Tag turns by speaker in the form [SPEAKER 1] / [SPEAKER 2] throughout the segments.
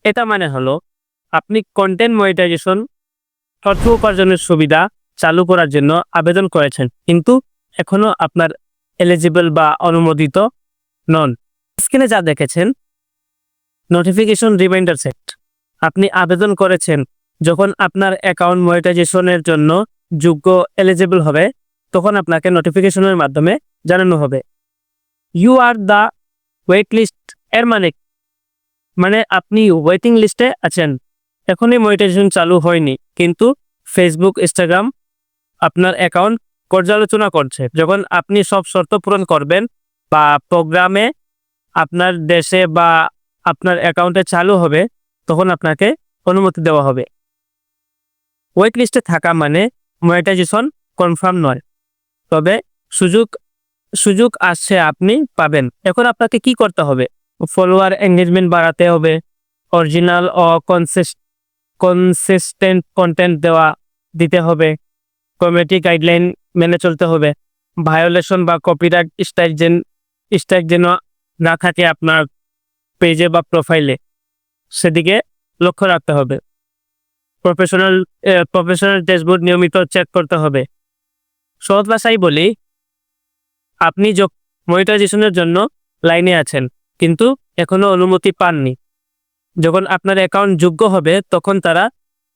[SPEAKER 1] এটা মানে হলো আপনি কন্টেন্ট মনিটাইজেশন অর্থ উপার্জনের সুবিধা চালু করার জন্য আবেদন করেছেন, কিন্তু এখনো আপনার এলিজিবল বা অনুমোদিত নন। স্ক্রিনে যা দেখেছেন নোটিফিকেশন রিমাইন্ডার সেট। আপনি আবেদন করেছেন, যখন আপনার অ্যাকাউন্ট মনিটাইজেশনের জন্য যোগ্য এলিজিবল হবে তখন আপনাকে নোটিফিকেশনের মাধ্যমে জানানো হবে you are the wait list. এর মানে আপনি ওয়েটিং লিস্টে আছেন। এখনই মনিটাইজেশন চালু হয়নি, কিন্তু ফেসবুক, ইনস্টাগ্রাম আপনার অ্যাকাউন্ট পর্যালোচনা করছে। যখন আপনি সব শর্ত পূরণ করবেন বা প্রোগ্রামে আপনার দেশে বা আপনার অ্যাকাউন্টে চালু হবে, তখন আপনাকে অনুমতি দেওয়া হবে। ওয়েট লিস্টে থাকা মানে মনিটাইজেশন কনফার্ম নয়, তবে সুযোগ আসছে, আপনি পাবেন। এখন আপনাকে কি করতে হবে? ফলোয়ার এঙ্গেজমেন্ট বাড়াতে হবে, অরিজিনাল ও কনসিস্টেন্ট কন্টেন্ট দিতে হবে, কমিউনিটি গাইডলাইন মেনে চলতে হবে, ভায়োলেশন বা কপিরাইট স্ট্রাইক যেন না থাকে আপনার পেজে বা প্রোফাইলে, সেদিকে লক্ষ্য রাখতে হবে। প্রফেশনাল ড্যাশবোর্ড নিয়মিত চেক করতে হবে। সহজ ভাষায় বলি, আপনি মনিটাইজেশনের জন্য লাইনে আছেন, কিন্তু এখনো অনুমতি পাননি। যখন আপনার অ্যাকাউন্ট যোগ্য হবে তখন তারা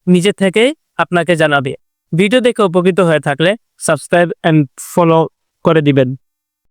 [SPEAKER 1] নিজে থেকেই আপনাকে জানাবে। ভিডিও দেখে উপকৃত হয়ে থাকলে সাবস্ক্রাইব এন্ড ফলো করে দিবেন।